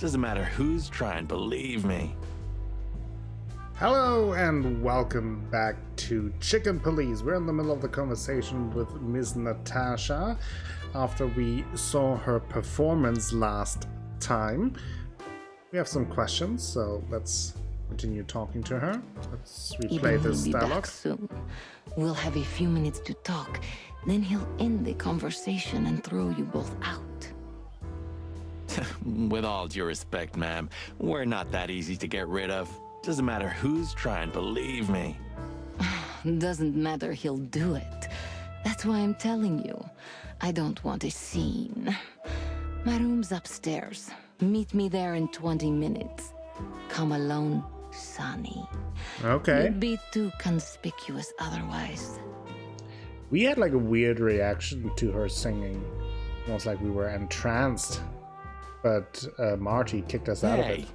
Doesn't matter who's trying, believe me. Hello and welcome back to Chicken Police. We're in the middle of the conversation with Miss Natasha after we saw her performance last time. We have some questions, so let's continue talking to her. Let's replay this He'll be dialogue. back soon. We'll have a few minutes to talk, then he'll end the conversation and throw you both out. With all due respect, ma'am, we're not that easy to get rid of. Doesn't matter who's trying, believe me. Doesn't matter, he'll do it. That's why I'm telling you. I don't want a scene. My room's upstairs. Meet me there in 20 minutes. Come alone, Sonny. Okay. You'd be too conspicuous otherwise. We had like a weird reaction to her singing. Almost like we were entranced. But Marty kicked us out of it.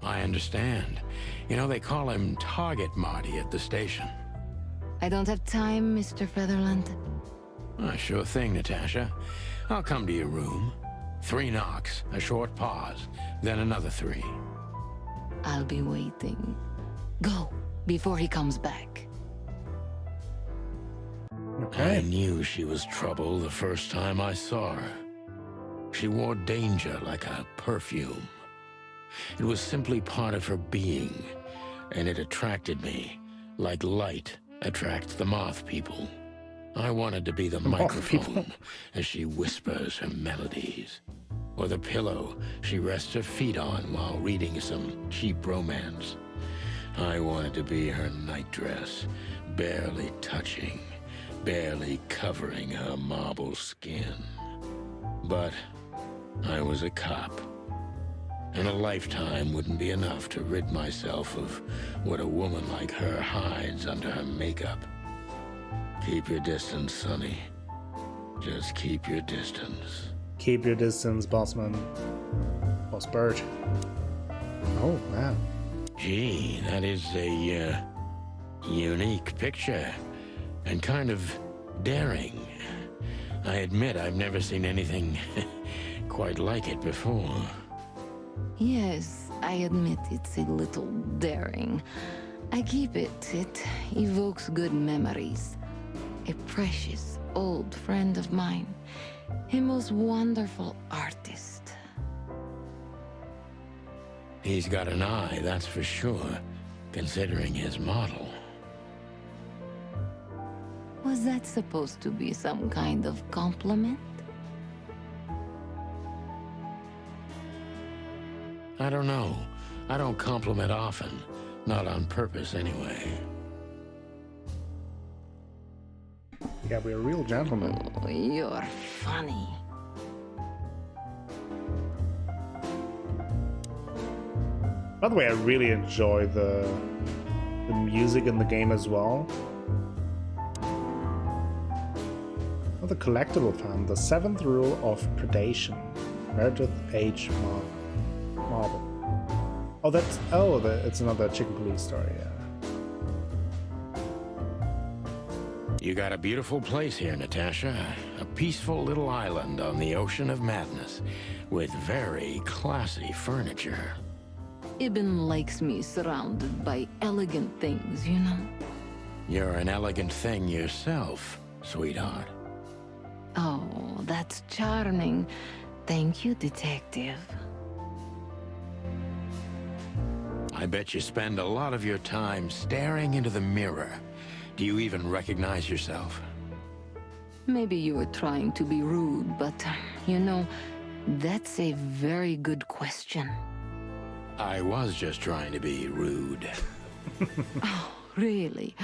I understand. You know, they call him Target Marty at the station. I don't have time, Mr. Featherland. Sure thing, Natasha. I'll come to your room. 3 knocks, a short pause, then another 3. I'll be waiting. Go, before he comes back. I Okay. knew she was trouble the first time I saw her. She wore danger like a perfume. It was simply part of her being, and it attracted me, like light attracts the moth people. I wanted to be the moth people. microphone as she whispers her melodies, or the pillow she rests her feet on while reading some cheap romance. I wanted to be her nightdress, barely touching, barely covering her marble skin. But I was a cop, and a lifetime wouldn't be enough to rid myself of what a woman like her hides under her makeup. Keep your distance, Sonny. Just keep your distance. Keep your distance, bossman. Boss Bird. Oh, man. Gee, that is a unique picture, and kind of daring. I admit I've never seen anything quite like it before. Yes, I admit it's a little daring. I keep it. It evokes good memories. A precious old friend of mine. A most wonderful artist. He's got an eye, that's for sure, considering his model. Was that supposed to be some kind of compliment? I don't know. I don't compliment often. Not on purpose, anyway. Yeah, we're real gentlemen. Oh, you're funny. By the way, I really enjoy the music in the game as well. Oh, the collectible fan, the 7th rule of predation. Meredith H. Marble. Oh, it's another Chicken Police story, yeah. You got a beautiful place here, Natasha. A peaceful little island on the ocean of madness, with very classy furniture. Ibn likes me surrounded by elegant things, you know? You're an elegant thing yourself, sweetheart. Oh, that's charming. Thank you, detective. I bet you spend a lot of your time staring into the mirror. Do you even recognize yourself? Maybe you were trying to be rude, but, you know, that's a very good question. I was just trying to be rude. Oh, really?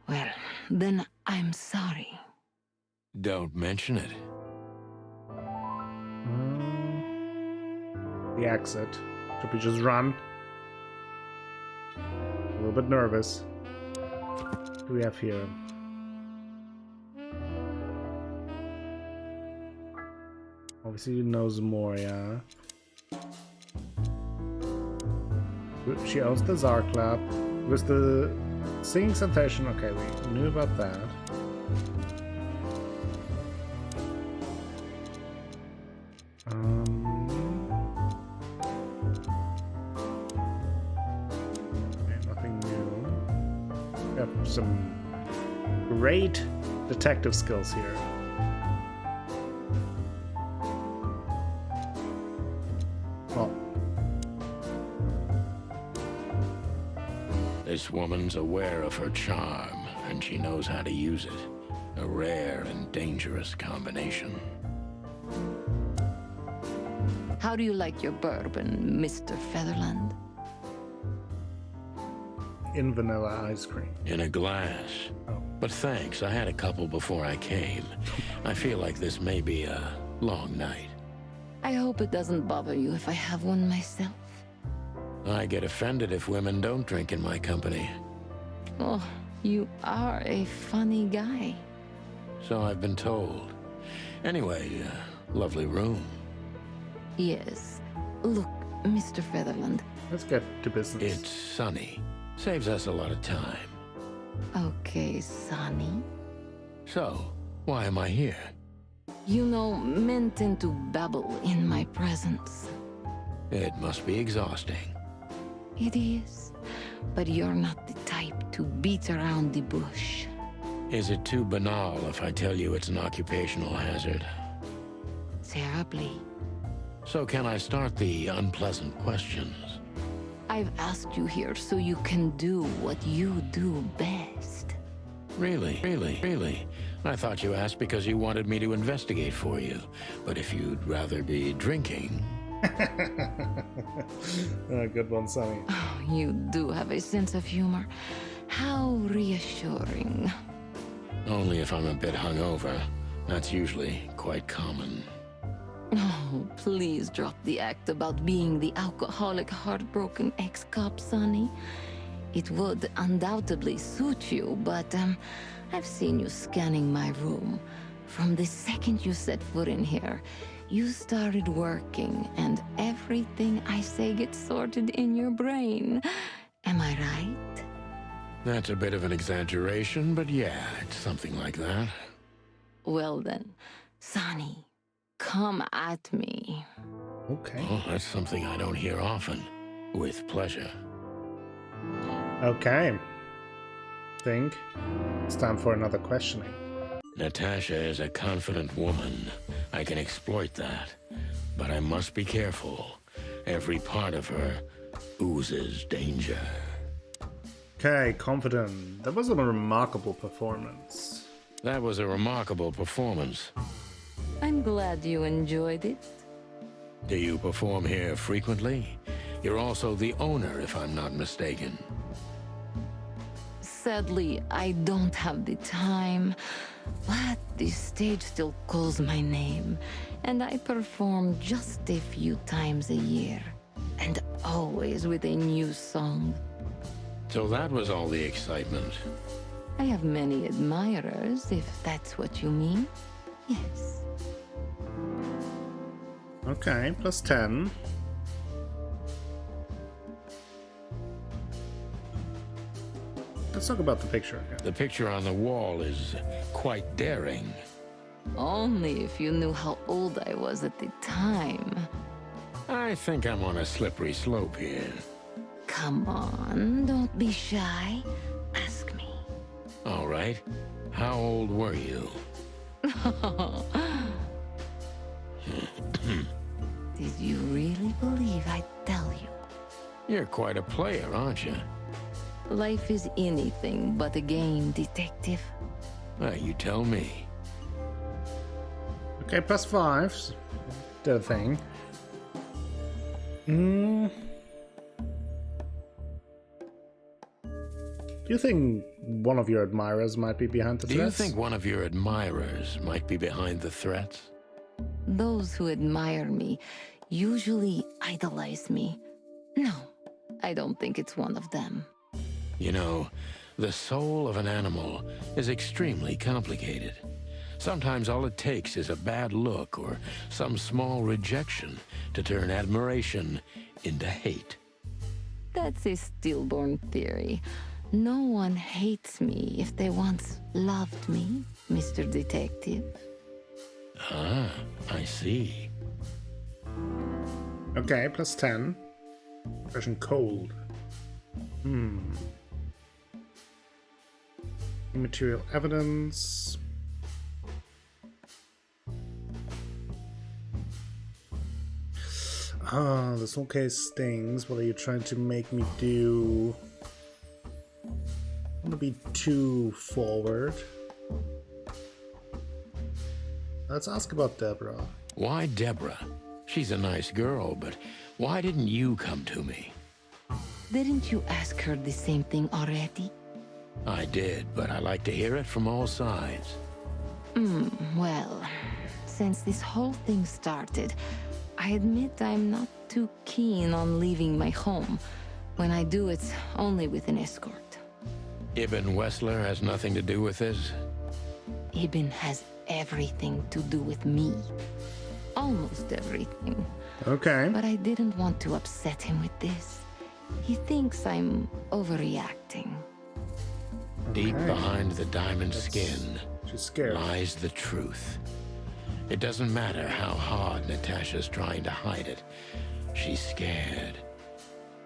Well, then I'm sorry. Don't mention it. The exit. Should we just run? A little bit nervous. What do we have here? Obviously he knows more, yeah. She owns the Czar Club. With the singing sensation, okay, we knew about that. We have some great detective skills here. Well, This woman's aware of her charm, and she knows how to use it. A rare and dangerous combination. How do you like your bourbon, Mr. Featherland? in vanilla ice cream. In a glass. Oh. But thanks, I had a couple before I came. I feel like this may be a long night. I hope it doesn't bother you if I have one myself. I get offended if women don't drink in my company. Oh, you are a funny guy. So I've been told. Anyway, lovely room. Yes. Look, Mr. Featherland. Let's get to business. It's sunny. Saves us a lot of time. Okay, Sonny. So, why am I here? You know, men tend to babble in my presence. It must be exhausting. It is. But you're not the type to beat around the bush. Is it too banal if I tell you it's an occupational hazard? Terribly. So can I start the unpleasant questions? I've asked you here so you can do what you do best. Really? I thought you asked because you wanted me to investigate for you. But if you'd rather be drinking... Good one, Sonny. Oh, you do have a sense of humor. How reassuring. Only if I'm a bit hungover. That's usually quite common. Oh, please drop the act about being the alcoholic, heartbroken ex-cop, Sonny. It would undoubtedly suit you, but I've seen you scanning my room. From the second you set foot in here, you started working, and everything I say gets sorted in your brain. Am I right? That's a bit of an exaggeration, but yeah, it's something like that. Well then, Sonny, come at me. Okay. Oh, that's something I don't hear often. With pleasure. Okay. Think it's time for another questioning. Natasha is a confident woman. I can exploit that. But I must be careful. Every part of her oozes danger. Okay, confident. That was a remarkable performance. That was a remarkable performance. I'm glad you enjoyed it. Do you perform here frequently? You're also the owner, if I'm not mistaken. Sadly, I don't have the time, but the stage still calls my name, and I perform just a few times a year, and always with a new song. So that was all the excitement. I have many admirers, if that's what you mean. Yes. Okay, plus 10. Let's talk about the picture again. The picture on the wall is quite daring. Only if you knew how old I was at the time. I think I'm on a slippery slope here. Come on, don't be shy. Ask me. All right. How old were you? Did you really believe I'd tell you? You're quite a player, aren't you? Life is anything but a game, detective. You tell me. Okay, plus 5. Did a thing. Do you think one of your admirers might be behind the Do threats? you think one of your admirers might be behind the threats? Those who admire me usually idolize me. No, I don't think it's one of them. You know, the soul of an animal is extremely complicated. Sometimes all it takes is a bad look or some small rejection to turn admiration into hate. That's a stillborn theory. No one hates me if they once loved me, Mr. Detective. Ah, I see. Okay, plus 10. Question cold. Immaterial evidence. Ah, this whole case stings. What are you trying to make me do? I want to be too forward. Let's ask about Deborah. Why Deborah? She's a nice girl, but why didn't you come to me? Didn't you ask her the same thing already? I did, but I like to hear it from all sides. Well, since this whole thing started, I admit I'm not too keen on leaving my home. When I do, it's only with an escort. Ibn Wessler has nothing to do with this? Ibn has everything to do with me. Almost everything. Okay. But I didn't want to upset him with this. He thinks I'm overreacting. Deep Okay. behind the diamond skin She's scared. lies the truth. It doesn't matter how hard Natasha's trying to hide it. She's scared.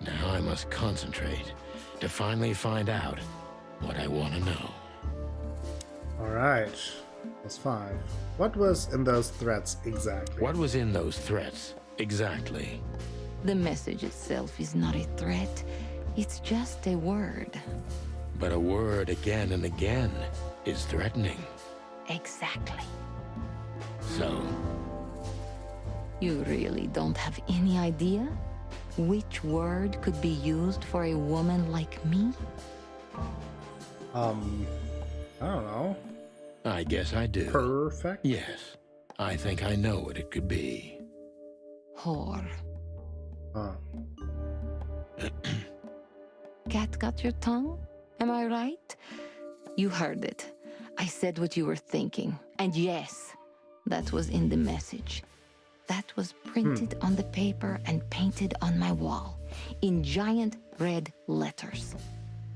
Now I must concentrate to finally find out what I want to know. Alright. That's 5. What was in those threats exactly? What was in those threats exactly? The message itself is not a threat. It's just a word. But a word again and again is threatening. Exactly. So, You really don't have any idea which word could be used for a woman like me? I don't know. I guess I do. Perfect? Yes, I think I know what it could be. Whore. Huh. Cat got your tongue? Am I right? You heard it. I said what you were thinking. And yes, that was in the message. That was printed on the paper and painted on my wall in giant red letters.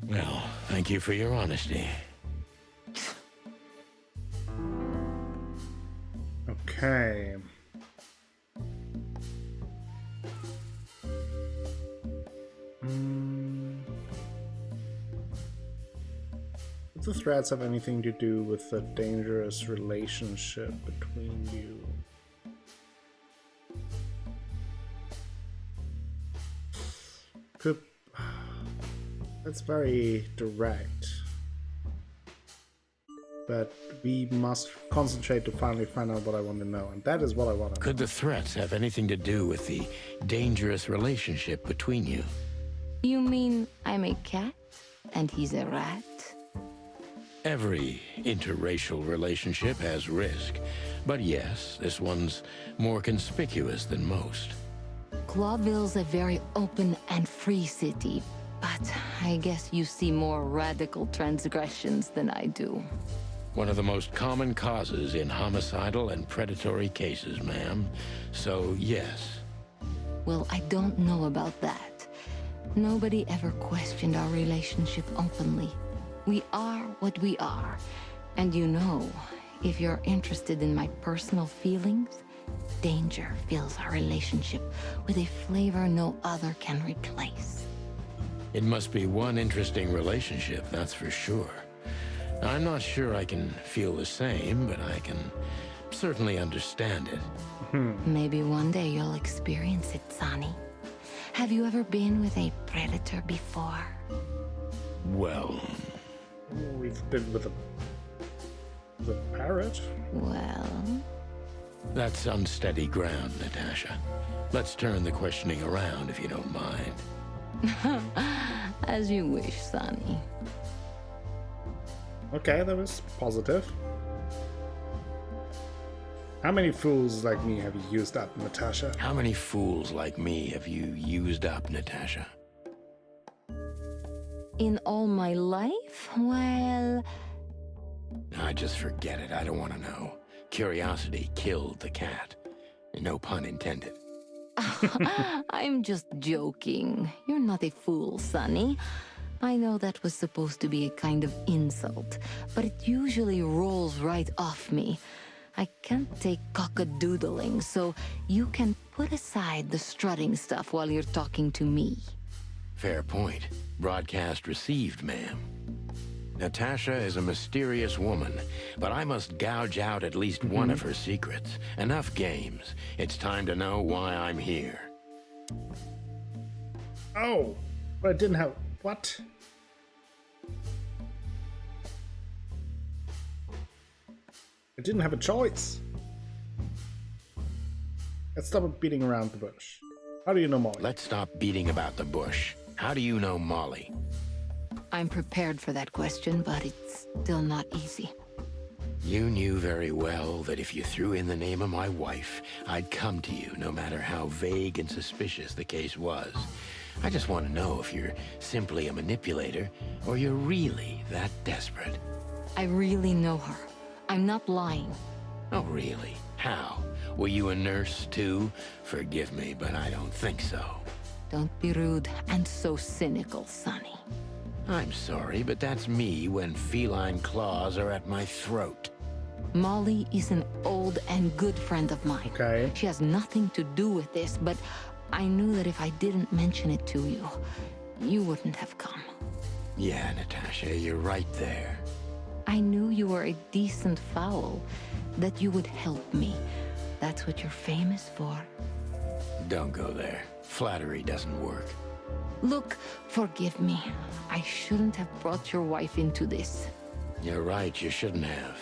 Well, thank you for your honesty. Okay. If the threats have anything to do with the dangerous relationship between you. Could... That's very direct. But we must concentrate to finally find out what I want to know, and that is what I want to know. Could the threats have anything to do with the dangerous relationship between you? You mean I'm a cat and he's a rat? Every interracial relationship has risk, but yes, this one's more conspicuous than most. Clawville's a very open and free city, but I guess you see more radical transgressions than I do. One of the most common causes in homicidal and predatory cases, ma'am. So, yes. Well, I don't know about that. Nobody ever questioned our relationship openly. We are what we are. And you know, if you're interested in my personal feelings, danger fills our relationship with a flavor no other can replace. It must be one interesting relationship, that's for sure. I'm not sure I can feel the same, but I can certainly understand it. Maybe one day you'll experience it, Sonny. Have you ever been with a predator before? Well, We've been with a parrot. Well, that's unsteady ground, Natasha. Let's turn the questioning around, if you don't mind. as you wish, Sonny. Okay, that was positive. How many fools like me have you used up, Natasha? How many fools like me have you used up, Natasha? In all my life? Well, I just forget it. I don't want to know. Curiosity killed the cat. No pun intended. I'm just joking. You're not a fool, Sonny. I know that was supposed to be a kind of insult, but it usually rolls right off me. I can't take cockadoodling, so you can put aside the strutting stuff while you're talking to me. Fair point. Broadcast received, ma'am. Natasha is a mysterious woman, but I must gouge out at least one of her secrets. Enough games. It's time to know why I'm here. Oh, but I didn't have... What? I didn't have a choice. Let's stop beating around the bush. How do you know Molly? Let's stop beating about the bush. How do you know Molly? I'm prepared for that question, but it's still not easy. You knew very well that if you threw in the name of my wife, I'd come to you no matter how vague and suspicious the case was. I just want to know if you're simply a manipulator or you're really that desperate. I really know her. I'm not lying. Oh, really? How? Were you a nurse, too? Forgive me, but I don't think so. Don't be rude and so cynical, Sonny. I'm sorry, but that's me when feline claws are at my throat. Molly is an old and good friend of mine. Okay. She has nothing to do with this, but I knew that if I didn't mention it to you, you wouldn't have come. Yeah, Natasha, you're right there. I knew you were a decent fowl, that you would help me. That's what you're famous for. Don't go there. Flattery doesn't work. Look, forgive me. I shouldn't have brought your wife into this. You're right, you shouldn't have.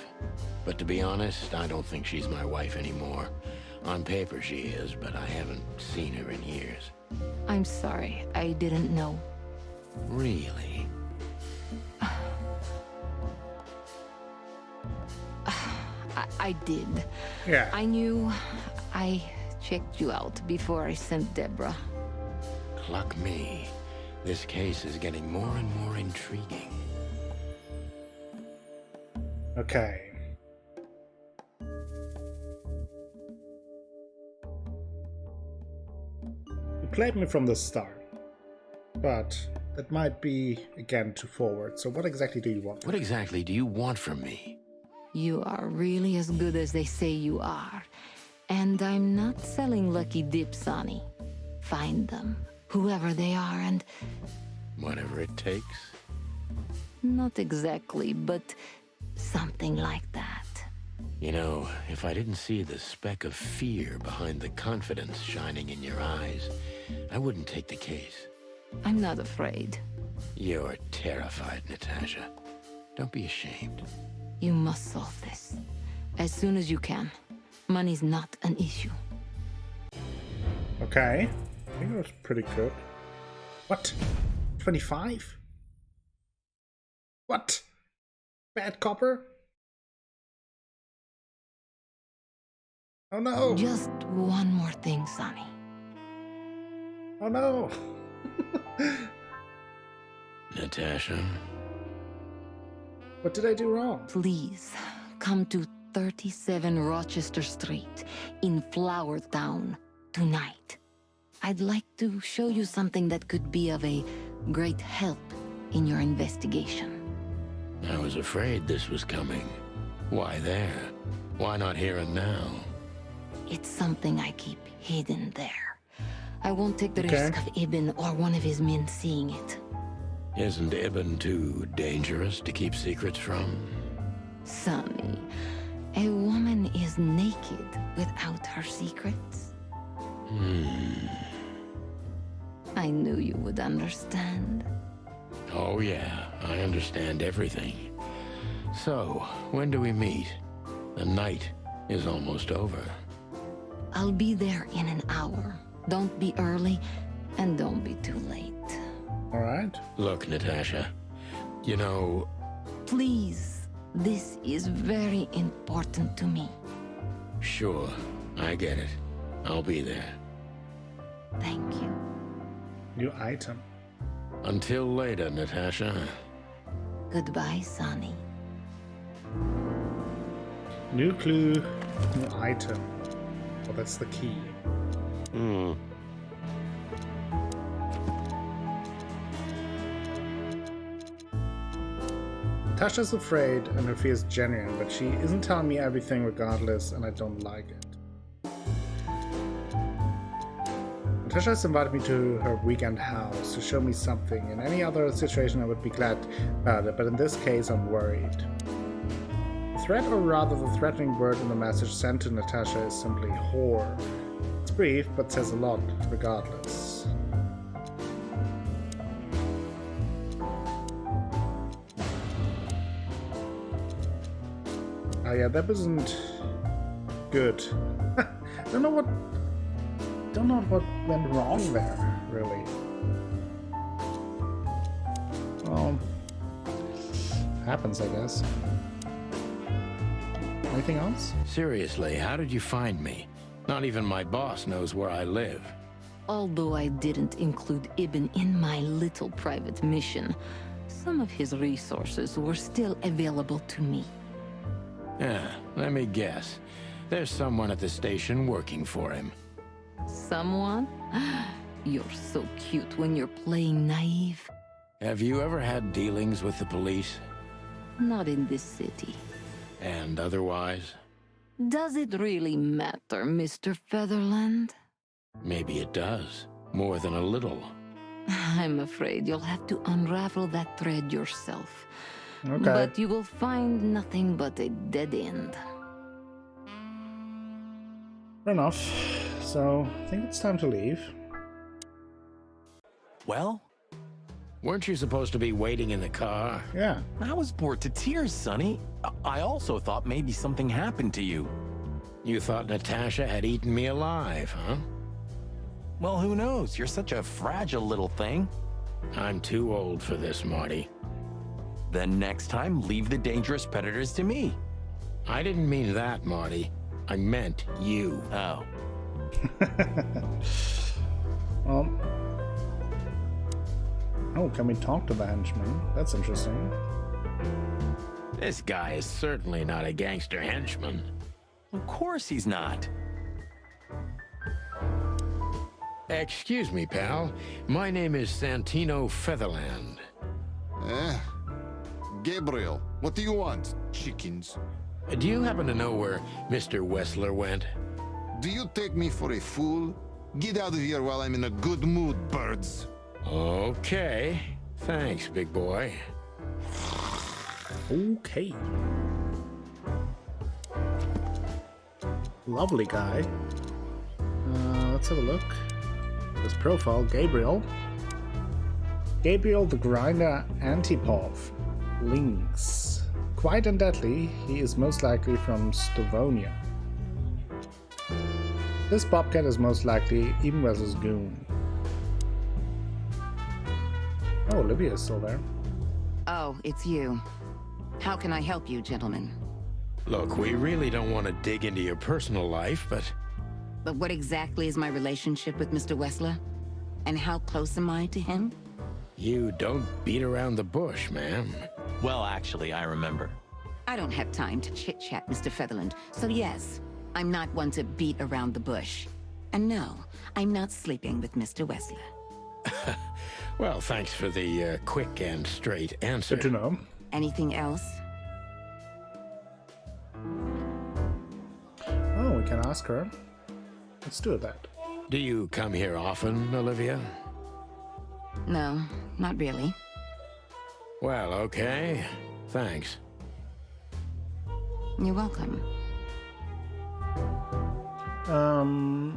But to be honest, I don't think she's my wife anymore. On paper she is, but I haven't seen her in years. I'm sorry, I didn't know. Really? I did. Yeah. I knew. I checked you out before I sent Deborah. Cluck me. This case is getting more and more intriguing. Okay. You played me from the start, but that might be, again, too forward. So what exactly do you want? What exactly do you want from me? You are really as good as they say you are. And I'm not selling lucky dips, Sonny. Find them, whoever they are, and... Whatever it takes? Not exactly, but something like that. You know, if I didn't see the speck of fear behind the confidence shining in your eyes, I wouldn't take the case. I'm not afraid. You're terrified, Natasha. Don't be ashamed. You must solve this. As soon as you can. Money's not an issue. Okay. I think it was pretty good. What? 25? What? Bad copper? Oh no! Just one more thing, Sonny. Oh no! Natasha? What did I do wrong? Please, come to 37 Rochester Street in Flower Town tonight. I'd like to show you something that could be of a great help in your investigation. I was afraid this was coming. Why there? Why not here and now? It's something I keep hidden there. I won't take the Okay. risk of Ibn or one of his men seeing it. Isn't Ibn too dangerous to keep secrets from? Sonny, a woman is naked without her secrets. I knew you would understand. Oh yeah, I understand everything. So, when do we meet? The night is almost over. I'll be there in an hour. Don't be early, and don't be too late. Alright. Look, Natasha, you know, Please, this is very important to me. sure, I get it. I'll be there. Thank you. New item. Until later, Natasha. Goodbye, Sonny. New clue. New item. Oh, that's the key. Tasha's afraid and her fear is genuine, but she isn't telling me everything regardless, and I don't like it. Natasha has invited me to her weekend house to show me something. In any other situation, I would be glad about it, but in this case, I'm worried. The threat, or rather the threatening word in the message sent to Natasha, is simply whore. It's brief, but says a lot, regardless. Oh yeah, that wasn't good. Don't know what went wrong there, really. Well, happens, I guess. Anything else? Seriously, how did you find me? Not even my boss knows where I live. Although I didn't include Ibn in my little private mission, some of his resources were still available to me. Yeah, let me guess. There's someone at the station working for him. Someone? You're so cute when you're playing naive. Have you ever had dealings with the police? Not in this city. And otherwise? Does it really matter, Mr. Featherland? Maybe it does. More than a little. I'm afraid you'll have to unravel that thread yourself. Okay. But you will find nothing but a dead end. Fair enough. So, I think it's time to leave. Well, Weren't you supposed to be waiting in the car? Yeah. I was bored to tears, Sonny. I also thought maybe something happened to you. You thought Natasha had eaten me alive, huh? Well, who knows? You're such a fragile little thing. I'm too old for this, Marty. Then next time, leave the dangerous predators to me. I didn't mean that, Marty. I meant you. Oh. Well. Oh, can we talk to the henchman? That's interesting. This guy is certainly not a gangster henchman. Of course he's not. Excuse me, pal. My name is Santino Featherland. Gabriel, what do you want? Chickens. Do you happen to know where Mr. Wessler went? Do you take me for a fool? Get out of here while I'm in a good mood, birds. Okay. Thanks, big boy. Okay. Lovely guy. Let's have a look. His profile, Gabriel. Gabriel the Grinder Antipov. Links. Quite and deadly, he is most likely from Stavonia. This bobcat is most likely even Wesley's goon. Oh, Olivia is still there. Oh, it's you. How can I help you, gentlemen? Look, we really don't want to dig into your personal life, but But what exactly is my relationship with Mr. Wessler? And how close am I to him? you don't beat around the bush, ma'am. Well, actually, I remember. I don't have time to chit-chat, Mr. Featherland. So yes, I'm not one to beat around the bush. And no, I'm not sleeping with Mr. Wessler. Well, thanks for the quick and straight answer. Good to know. Anything else? Oh, we can ask her. Let's do that. Do you come here often, Olivia? No, not really. Well, okay. Thanks. You're welcome.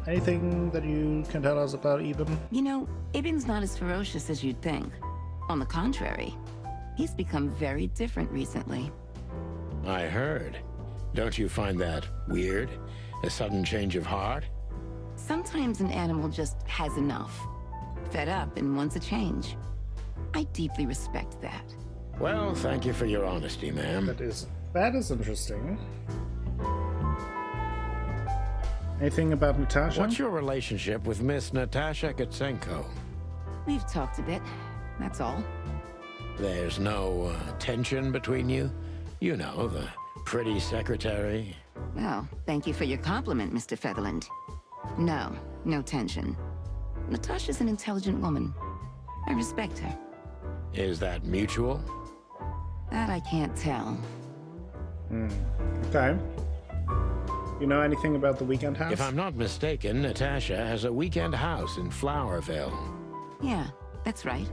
Anything that you can tell us about Eben? You know, Ibn's not as ferocious as you'd think. On the contrary, he's become very different recently. I heard. Don't you find that weird? A sudden change of heart? Sometimes an animal just has enough. Fed up and wants a change. I deeply respect that. Well, thank you for your honesty, ma'am. That is interesting. Anything about Natasha? What's your relationship with Miss Natasha Gutsenko? We've talked a bit, that's all. There's no tension between you? You know, the pretty secretary. Well, thank you for your compliment, Mr. Featherland. No, no tension. Natasha's an intelligent woman. I respect her. Is that mutual? That I can't tell. Okay. You know anything about the weekend house? If I'm not mistaken, Natasha has a weekend house in Flowerville. Yeah, that's right.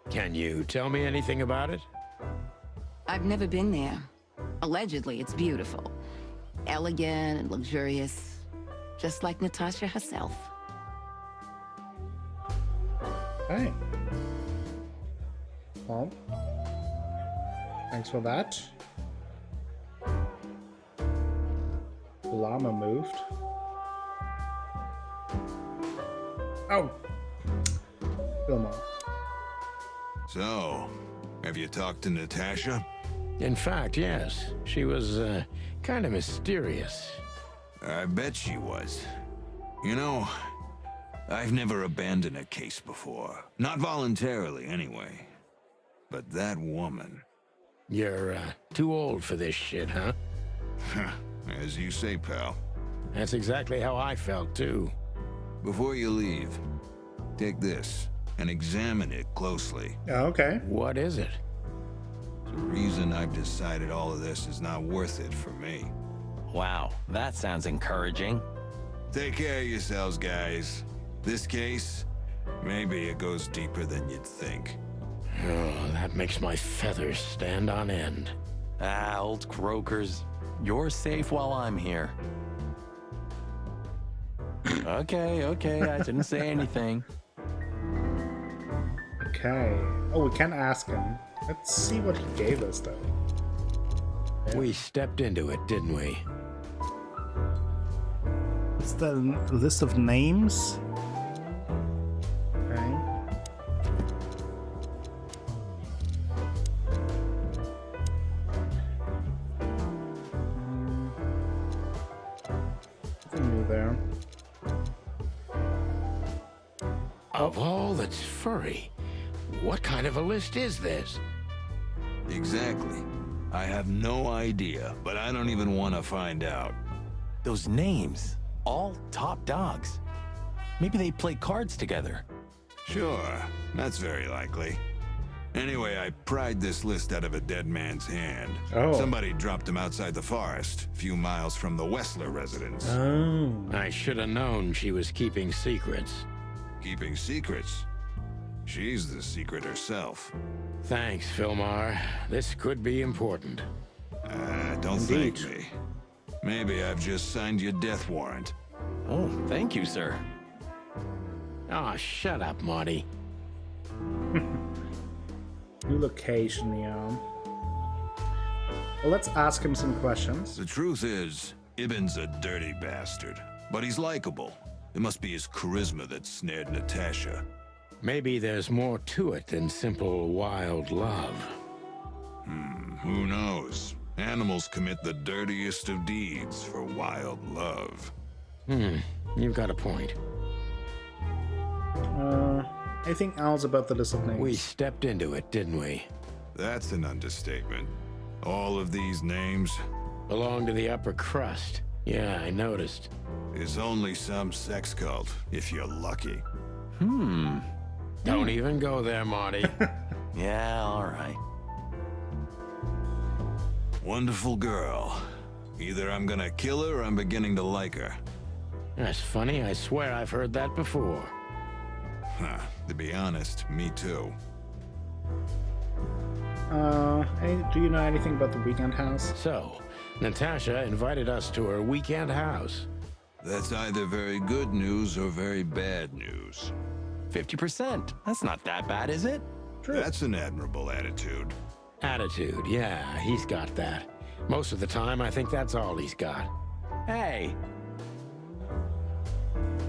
Can you tell me anything about it? I've never been there. Allegedly, it's beautiful. Elegant and luxurious. Just like Natasha herself. Hey. Well, thanks for that. The llama moved. Oh! Fillmore. So, have you talked to Natasha? In fact, yes. She was, kind of mysterious. I bet she was. You know, I've never abandoned a case before. Not voluntarily, anyway. But that woman... You're, too old for this shit, huh? As you say, pal. That's exactly how I felt, too. Before you leave, take this and examine it closely. Oh, okay. What is it? The reason I've decided all of this is not worth it for me. Wow, that sounds encouraging. Take care of yourselves, guys. This case, maybe it goes deeper than you'd think. Oh, that makes my feathers stand on end. Ah, old croakers. You're safe while I'm here. Okay, I didn't say anything. Okay. Oh, we can ask him. Let's see what he gave us, though. We stepped into it, didn't we? It's the list of names. Okay. Nothing new there. Of all that's furry, what kind of a list is this? Exactly. I have no idea, but I don't even want to find out. Those names, all top dogs. Maybe they play cards together. Sure, that's very likely. Anyway, I pried this list out of a dead man's hand. Oh. Somebody dropped him outside the forest, a few miles from the Wessler residence. Oh. I should have known she was keeping secrets. Keeping secrets? She's the secret herself. Thanks, Filmar. This could be important. Don't Indeed. thank me. Maybe I've just signed your death warrant. Oh, thank you, sir. Oh, shut up, Marty. New location, yeah. Well, let's ask him some questions. The truth is, Ibn's a dirty bastard, but he's likable. It must be his charisma that snared Natasha. Maybe there's more to it than simple wild love. Who knows? Animals commit the dirtiest of deeds for wild love. You've got a point. Anything else about the list of names? We stepped into it, didn't we? That's an understatement. All of these names Belong to the upper crust. Yeah, I noticed. is only some sex cult, if you're lucky. Don't even go there, Marty. Yeah, all right. Wonderful girl. Either I'm gonna kill her or I'm beginning to like her. That's funny. I swear I've heard that before. To be honest, me too. Do you know anything about the weekend house? So, Natasha invited us to her weekend house. That's either very good news or very bad news. 50%. That's not that bad, is it? That's an admirable attitude. Attitude, yeah, he's got that. Most of the time, I think that's all he's got. Hey,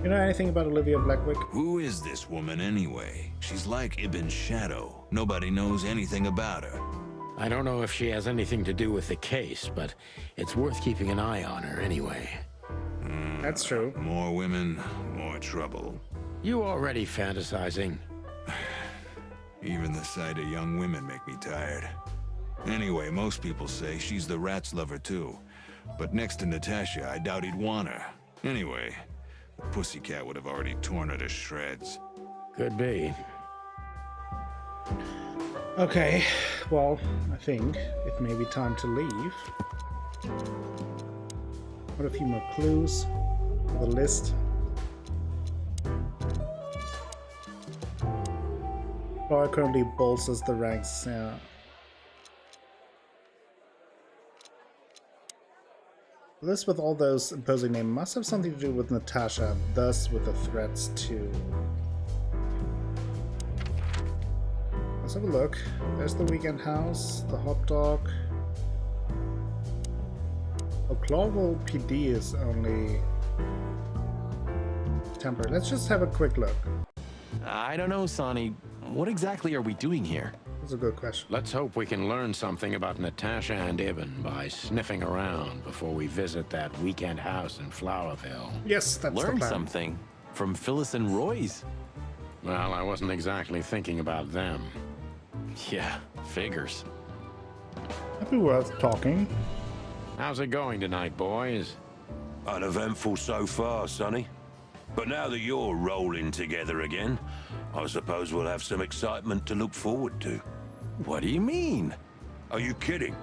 You know anything about Olivia Blackwick? Who is this woman anyway? She's like Ibn's shadow. Nobody knows anything about her. I don't know if she has anything to do with the case, but it's worth keeping an eye on her anyway. That's true. More women, more trouble. You already fantasizing? Even the sight of young women make me tired. Anyway, most people say she's the rat's lover too. But next to Natasha, I doubt he'd want her. Anyway, the pussycat would have already torn her to shreds. Could be. Okay, well, I think it may be time to leave. What a few more clues for the list. Laura currently bolsters the ranks. This with all those imposing names must have something to do with Natasha, thus with the threats to... Let's have a look. There's the weekend house, the hot dog. Oh, Clawville PD is only temporary. Let's just have a quick look. I don't know, Sonny. What exactly are we doing here? That's a good question. Let's hope we can learn something about Natasha and Ibn by sniffing around before we visit that weekend house in Flowerville. Yes, that's the Learn plan. something from Phyllis and Roy's. Well, I wasn't exactly thinking about them. Yeah, figures. That'd be worth talking. How's it going tonight, boys? Uneventful so far, Sonny. But now that you're rolling together again, I suppose we'll have some excitement to look forward to. What do you mean? Are you kidding?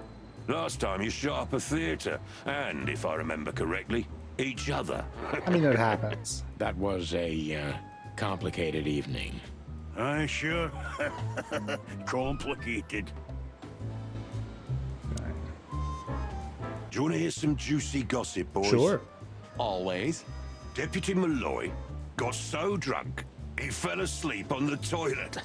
Last time you shot up a theater, and, if I remember correctly, each other. I mean, it happens. That was a complicated evening. Aye, sure. Complicated. Do you want to hear some juicy gossip, boys? Sure. Always. Deputy Malloy got so drunk, he fell asleep on the toilet.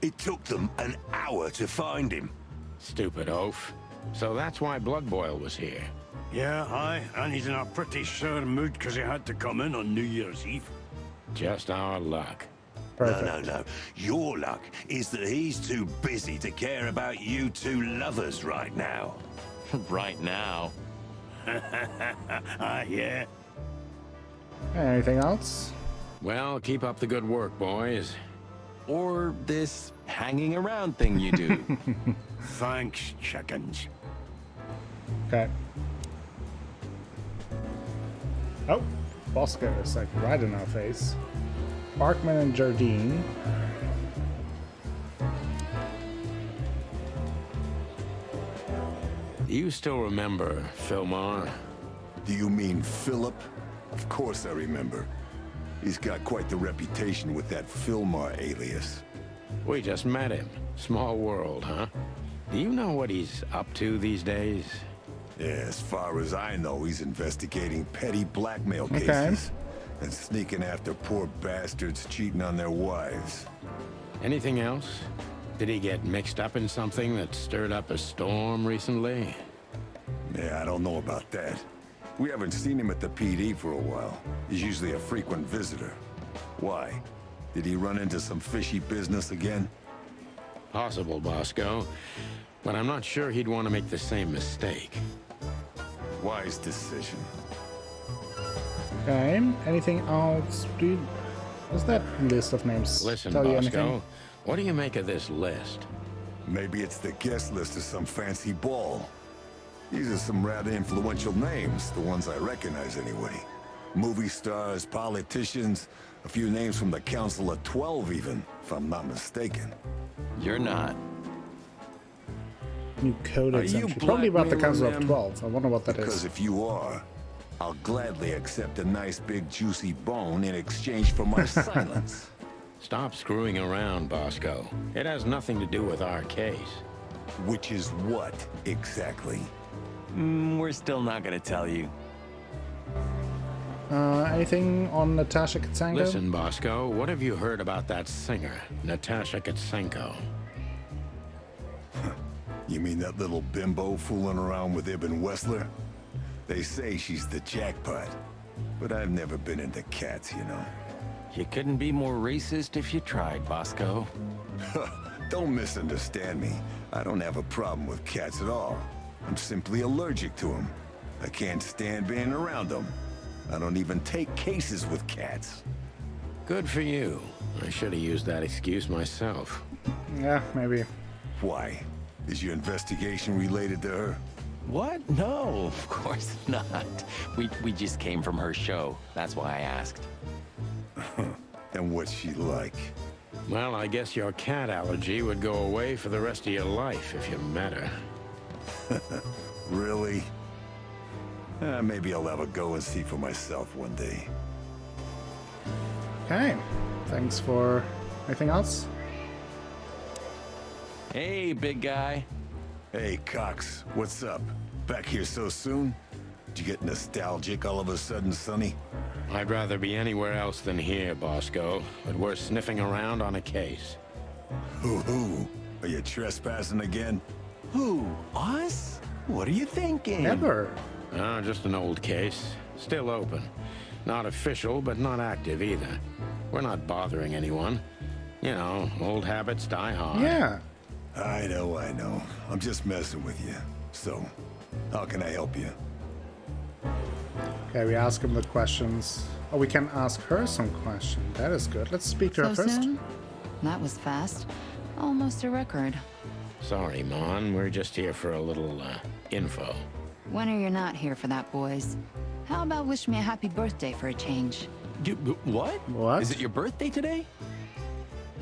It took them an hour to find him. Stupid oaf. So that's why Blood Boil was here. Yeah, aye, and he's in a pretty sour mood because he had to come in on New Year's Eve. Just our luck. Perfect. No. Your luck is that he's too busy to care about you two lovers right now. Right now. Ah, yeah. Anything else? Well, keep up the good work, boys. Or this hanging around thing you do. Thanks, chickens. Okay. Oh, Bosco is like right in our face. Barkman and Jardine. Do you still remember Philmar? Do you mean Philip? Of course I remember. He's got quite the reputation with that Philmar alias. We just met him. Small world, huh? Do you know what he's up to these days? Yeah, as far as I know, he's investigating petty blackmail cases. And sneaking after poor bastards cheating on their wives. Anything else? Did he get mixed up in something that stirred up a storm recently? Yeah, I don't know about that. We haven't seen him at the PD for a while. He's usually a frequent visitor. Why? Did he run into some fishy business again? Possible, Bosco. But I'm not sure he'd want to make the same mistake. Wise decision. Okay. Anything else, dude? What's that list of names? Listen, tell you Bosco, anything? what do you make of this list? Maybe it's the guest list of some fancy ball. These are some rather influential names, the ones I recognize anyway. Movie stars, politicians, a few names from the Council of 12 even, if I'm not mistaken. You're not. New codex Are you entry. Probably about the Council of blackmailing 12. I wonder what that Because is. if you are, I'll gladly accept a nice big juicy bone in exchange for my silence. Stop screwing around, Bosco. It has nothing to do with our case. Which is what, exactly? We're still not gonna tell you. Anything on Natasha Katsango? Listen, Bosco, what have you heard about that singer, Natasha Katsenko? You mean that little bimbo fooling around with Ibn Wessler? They say she's the jackpot, but I've never been into cats, you know. You couldn't be more racist if you tried, Bosco. Don't misunderstand me. I don't have a problem with cats at all. I'm simply allergic to them. I can't stand being around them. I don't even take cases with cats. Good for you. I should have used that excuse myself. Yeah, maybe. Why? Is your investigation related to her? What? No, of course not. We just came from her show. That's why I asked. And what's she like? Well, I guess your cat allergy would go away for the rest of your life if you met her. Really? Maybe I'll have a go and see for myself one day. Okay. Thanks for... Anything else? Hey, big guy. Hey, Cox, what's up? Back here so soon? Did you get nostalgic all of a sudden, Sonny? I'd rather be anywhere else than here, Bosco, but we're sniffing around on a case. Hoo-hoo. Are you trespassing again? Who? Us? What are you thinking? Never. Just an old case. Still open. Not official, but not active either. We're not bothering anyone. You know, old habits die hard. Yeah. I know. I'm just messing with you. So, how can I help you? Okay, we ask him the questions. Oh, we can ask her some questions. That is good. Let's speak to her So first. soon? That was fast. Almost a record. Sorry, Mon. We're just here for a little, info. When are you not here for that, boys? How about wish me a happy birthday for a change? What? What? Is it your birthday today?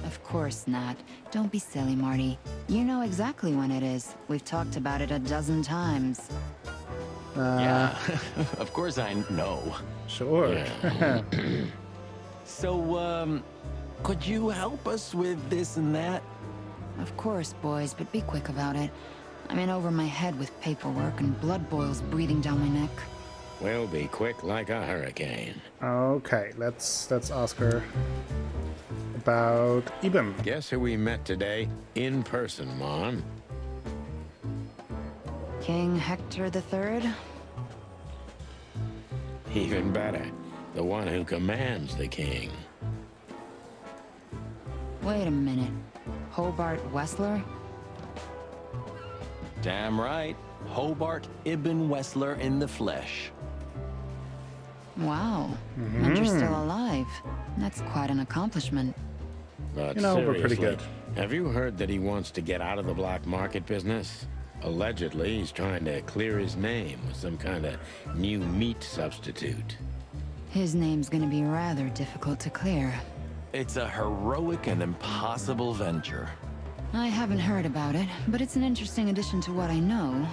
Of course not. Don't be silly, Marty. You know exactly when it is. We've talked about it a dozen times. Yeah, of course I know. Sure. So, could you help us with this and that? Of course, boys, but be quick about it. I'm in over my head with paperwork and blood boils breathing down my neck. We'll be quick like a hurricane. Okay, let's ask her about Eben. Guess who we met today? In person, Mon. King Hector III? Even better. The one who commands the king. Wait a minute. Hobart Wessler? Damn right. Hobart Ibn Wessler in the flesh. Wow. And you're still alive. That's quite an accomplishment. But You know, we're pretty seriously, good. have you heard that he wants to get out of the black market business? Allegedly, he's trying to clear his name with some kind of new meat substitute. His name's gonna be rather difficult to clear. It's a heroic and impossible venture. I haven't heard about it, but it's an interesting addition to what I know.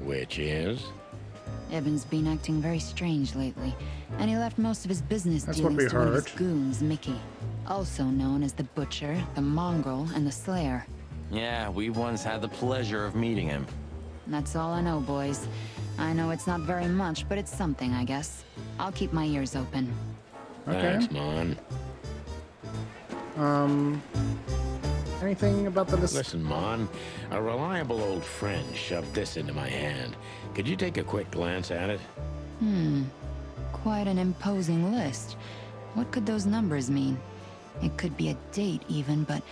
Which is? Ibn's been acting very strange lately, and he left most of his business That's what dealings we to one of his heard. goons, Mickey. Also known as the Butcher, the Mongrel, and the Slayer. Yeah, we once had the pleasure of meeting him. That's all I know, boys. I know it's not very much, but it's something, I guess. I'll keep my ears open. Okay. Thanks, Mon. Anything about the list? Listen, Mon, a reliable old friend shoved this into my hand. Could you take a quick glance at it? Quite an imposing list. What could those numbers mean? It could be a date even, but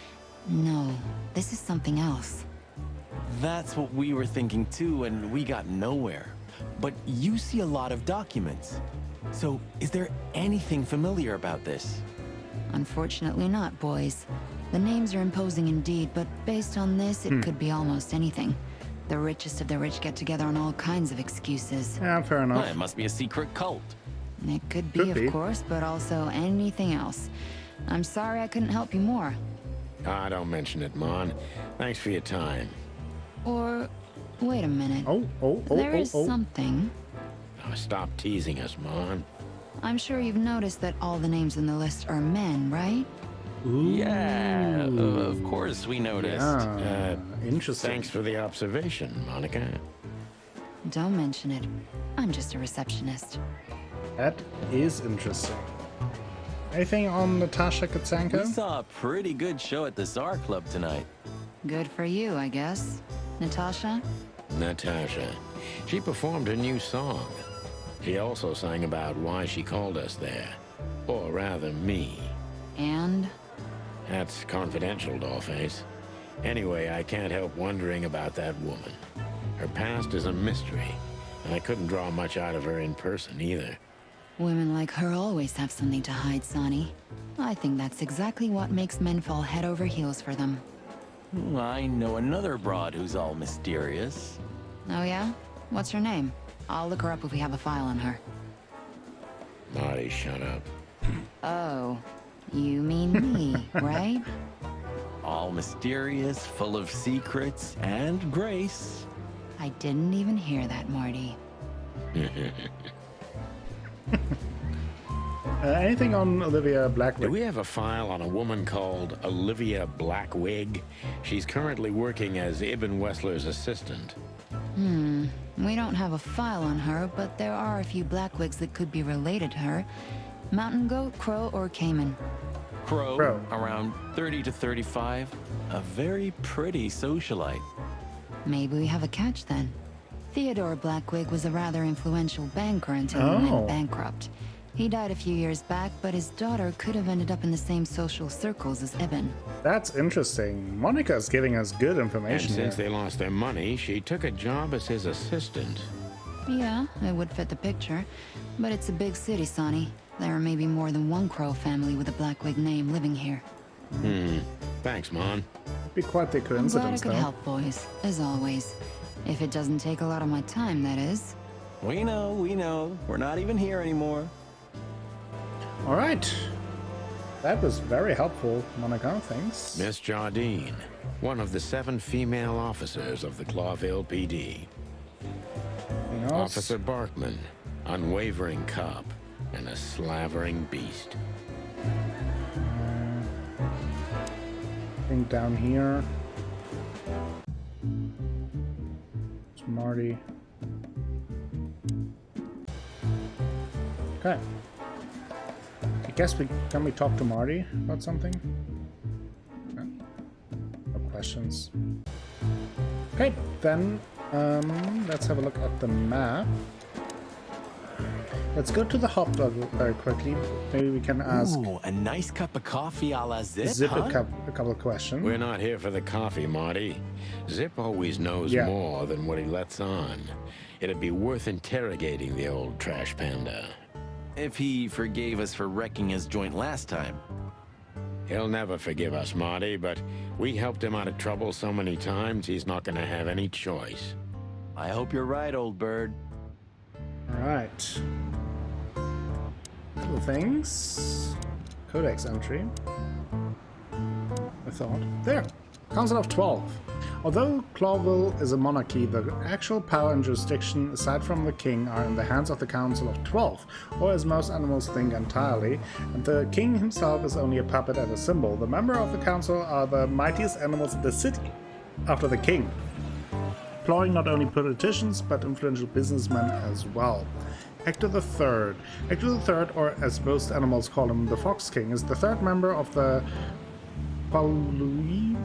no, this is something else. That's what we were thinking too, and we got nowhere. But you see a lot of documents. So, is there anything familiar about this? Unfortunately not, boys. The names are imposing indeed, but based on this, it could be almost anything. The richest of the rich get together on all kinds of excuses. Yeah, fair Well, enough. it must be a secret cult. It could be, Could be. of course, but also anything else. I'm sorry I couldn't help you more. Ah, don't mention it, Mon. Thanks for your time. Or, wait a minute. Oh. There is something. Oh, stop teasing us, Mon. I'm sure you've noticed that all the names in the list are men, right? Yeah, of course we noticed. Yeah, interesting. Thanks for the observation, Monica. Don't mention it. I'm just a receptionist. That is interesting. Anything on Natasha We Katsanko? saw a pretty good show at the Tsar Club tonight. Good for you, I guess. Natasha? Natasha. She performed her new song. She also sang about why she called us there. Or rather, me. And? That's confidential, Dollface. Anyway, I can't help wondering about that woman. Her past is a mystery, and I couldn't draw much out of her in person either. Women like her always have something to hide, Sonny. I think that's exactly what makes men fall head over heels for them. I know another broad who's all mysterious. Oh yeah? What's her name? I'll look her up if we have a file on her. Marty, shut up. Oh, you mean me, right? All mysterious, full of secrets, and grace. I didn't even hear that, Marty. Anything on Olivia Blackwig? Do we have a file on a woman called Olivia Blackwig? She's currently working as Ibn Wessler's assistant. We don't have a file on her, but there are a few Blackwigs that could be related to her. Mountain goat, crow, or caiman. Crow, Crow. around 30 to 35. A very pretty socialite. Maybe we have a catch then. Theodore Blackwig was a rather influential banker until he Oh. went bankrupt. He died a few years back, but his daughter could have ended up in the same social circles as Ibn. That's interesting. Monica's giving us good And information since here. they lost their money, she took a job as his assistant. Yeah, it would fit the picture. But it's a big city, Sonny. There may be more than one Crow family with a Blackwig name living here. Thanks, Mon. Be quite the I'm glad I coincidence, could though. help, boys, as always. If it doesn't take a lot of my time, that is. We know. We're not even here anymore. All right. That was very helpful, Monica. Thanks. Miss Jardine, one of the 7 female officers of the Clawville PD. Anything else? Officer Barkman, unwavering cop and a slavering beast. I think down here. It's Marty. Okay. I guess can we talk to Marty about something? No, no questions. Okay, then let's have a look at the map. Let's go to the hop dog very quickly. Maybe we can ask Ooh, a nice cup of coffee a la Zip, Zip huh? a couple of questions. We're not here for the coffee, Marty. Zip always knows Yeah. more than what he lets on. It'd be worth interrogating the old trash panda. If he forgave us for wrecking his joint last time. He'll never forgive us, Marty, but we helped him out of trouble so many times, he's not gonna have any choice. I hope you're right, old bird. Alright. Couple things. Codex entry. I thought. There. Council of 12. Although Clawville is a monarchy, the actual power and jurisdiction, aside from the king, are in the hands of the Council of 12, or as most animals think, entirely, and the king himself is only a puppet and a symbol. The members of the council are the mightiest animals in the city, after the king, employing not only politicians, but influential businessmen as well. Hector III. Hector III, or as most animals call him, the Fox King, is the third member of the Palu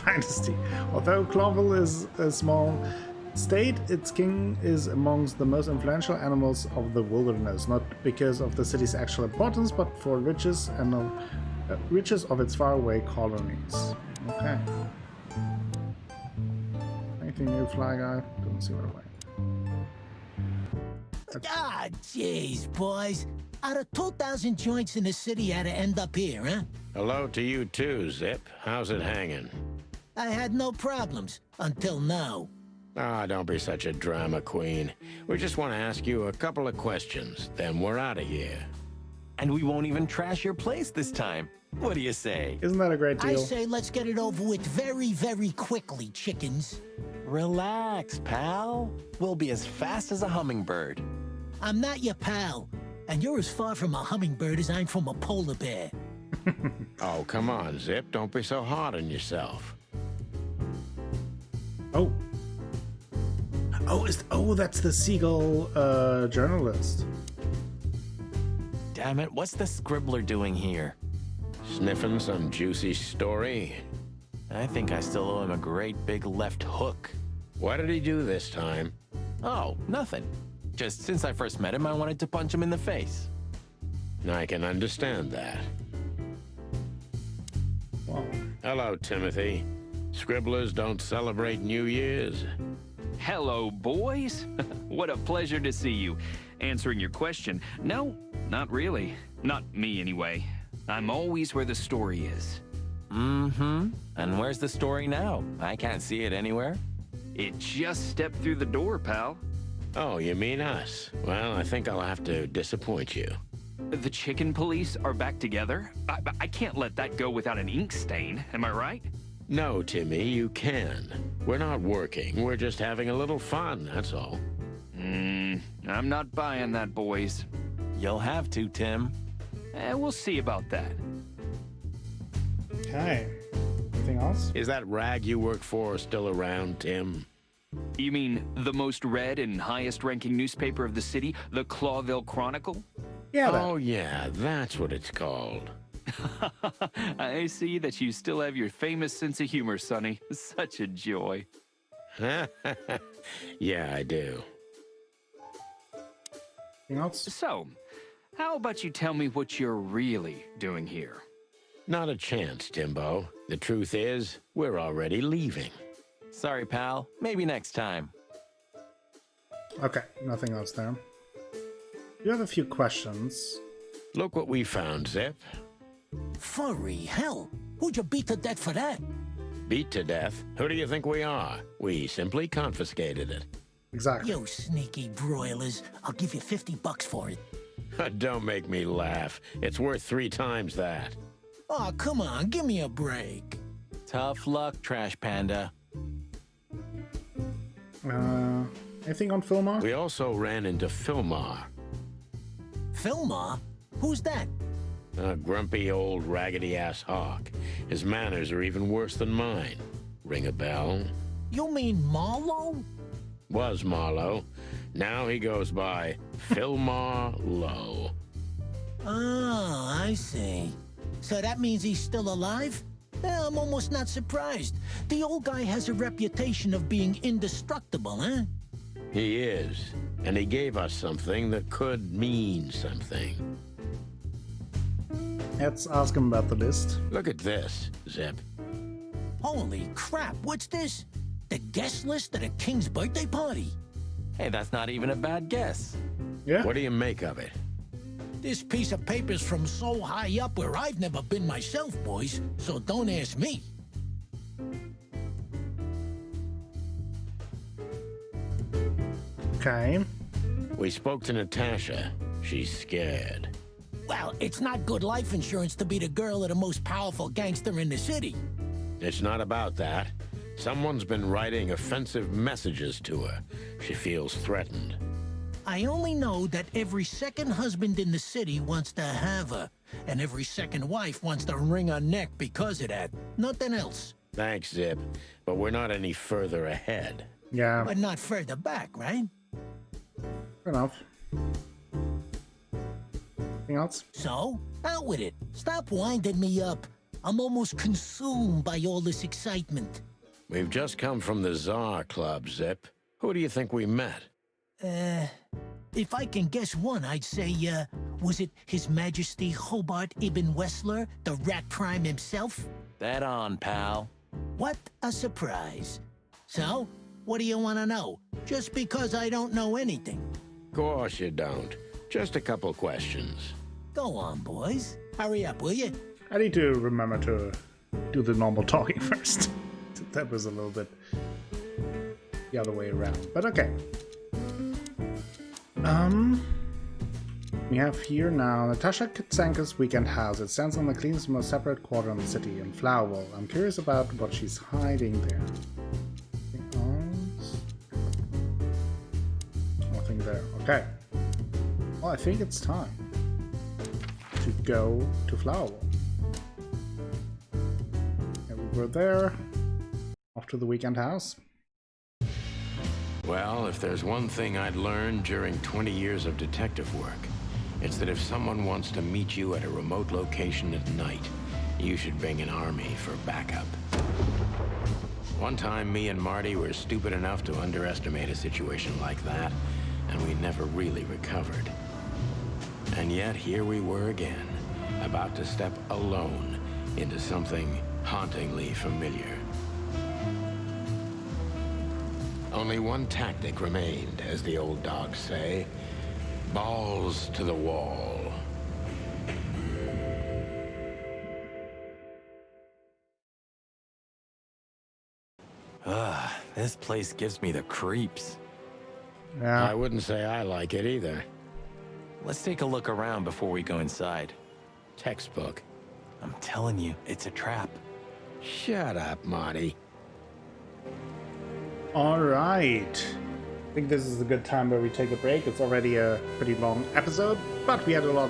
dynasty. Although Clawville is a small state, its king is amongst the most influential animals of the wilderness, not because of the city's actual importance, but for riches of its faraway colonies. Okay. Anything new, Fly Guy? Doesn't seem right away. Ah, jeez, boys. Out of 2,000 joints in the city, how'd it end up here, huh? Hello to you too, Zip. How's it hanging? I had no problems, until now. Ah, don't be such a drama queen. We just want to ask you a couple of questions, then we're out of here. And we won't even trash your place this time. What do you say? Isn't that a great I deal? say let's get it over with very, very quickly, chickens. Relax, pal. We'll be as fast as a hummingbird. I'm not your pal, and you're as far from a hummingbird as I'm from a polar bear. Oh, come on, Zip. Don't be so hard on yourself. Oh. Oh, that's the seagull journalist. Damn it, what's the scribbler doing here? Sniffing some juicy story? I think I still owe him a great big left hook. What did he do this time? Oh, nothing. Just since I first met him, I wanted to punch him in the face. I can understand that. Wow. Hello, Timothy. Scribblers don't celebrate New Year's. Hello, boys. What a pleasure to see you. Answering your question, no, not really. Not me, anyway. I'm always where the story is. Mm-hmm. And where's the story now? I can't see it anywhere. It just stepped through the door, pal. Oh, you mean us? Well, I think I'll have to disappoint you. The chicken police are back together? I can't let that go without an ink stain, am I right? No, Timmy, you can. We're not working. We're just having a little fun, that's all. I'm not buying that, boys. You'll have to, Tim. We'll see about that. Okay. Anything else? Is that rag you work for still around, Tim? You mean the most read and highest-ranking newspaper of the city, the Clawville Chronicle? Yeah, that. Oh, yeah, that's what it's called. I see that you still have your famous sense of humor, Sonny. Such a joy. Yeah, I do. Anything else? So, how about you tell me what you're really doing here? Not a chance, Timbo. The truth is, we're already leaving. Sorry, pal. Maybe next time. Okay, nothing else there. You have a few questions. Look what we found, Zip. Furry hell. Who'd you beat to death for that? Beat to death? Who do you think we are? We simply confiscated it. Exactly. You sneaky broilers. I'll give you $50 for it. Don't make me laugh. It's worth 3 times that. Oh, come on. Give me a break. Tough luck, Trash Panda. Anything on Filmar? We also ran into Filmar. Filmar? Who's that? A grumpy old raggedy-ass hawk. His manners are even worse than mine. Ring a bell? You mean Marlowe? Was Marlowe. Now he goes by Filmar Lowe. Oh, I see. So that means he's still alive? I'm almost not surprised. The old guy has a reputation of being indestructible, huh? He is. And he gave us something that could mean something. Let's ask him about the list. Look at this, Zip. Holy crap, what's this? The guest list at a king's birthday party? Hey, that's not even a bad guess. Yeah? What do you make of it? This piece of paper's from so high up where I've never been myself, boys, so don't ask me. Okay. We spoke to Natasha. She's scared. Well, it's not good life insurance to be the girl of the most powerful gangster in the city. It's not about that. Someone's been writing offensive messages to her. She feels threatened. I only know that every second husband in the city wants to have her, and every second wife wants to wring her neck because of that. Nothing else. Thanks, Zip. But we're not any further ahead. Yeah, But not further back, right? fair enough. Anything else? So, out with it. Stop winding me up. I'm almost consumed by all this excitement. We've just come from the Tsar Club, Zip. Who do you think we met? If I can guess one, I'd say, was it His Majesty Hobart Ibn Wessler, the Rat Prime himself? That on, pal. What a surprise. So, what do you want to know? Just because I don't know anything. Course you don't. Just a couple questions. Go on, boys. Hurry up, will you? I need to remember to do the normal talking first. That was a little bit the other way around, but okay. We have here now Natasha Kitsanka's weekend house. It stands on the cleanest, most separate quarter in the city, in Flowerville. I'm curious about what she's hiding there. Anything else? Nothing there. Okay. Well, I think it's time to go to Flowerville. And we were there. Off to the weekend house. Well, if there's one thing I'd learned during 20 years of detective work, it's that if someone wants to meet you at a remote location at night, you should bring an army for backup. One time, me and Marty were stupid enough to underestimate a situation like that, and we never really recovered. And yet, here we were again, about to step alone into something hauntingly familiar. Only one tactic remained, as the old dogs say. Balls to the wall. This place gives me the creeps. Yeah. I wouldn't say I like it either. Let's take a look around before we go inside. Textbook. I'm telling you, it's a trap. Shut up, Marty. All right. I think this is a good time where we take a break. It's already a pretty long episode, but we had a lot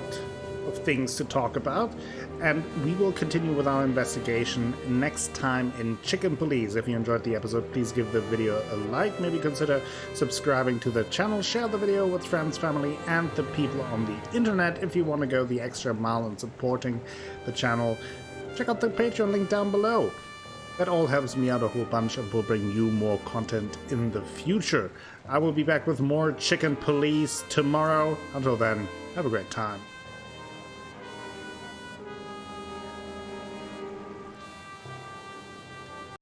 of things to talk about, and we will continue with our investigation next time in Chicken Police. If you enjoyed the episode, please give the video a like, maybe consider subscribing to the channel, share the video with friends, family, and the people on the internet. If you want to go the extra mile in supporting the channel, check out the Patreon link down below. That all helps me out a whole bunch and will bring you more content in the future. I will be back with more Chicken Police tomorrow. Until then, have a great time.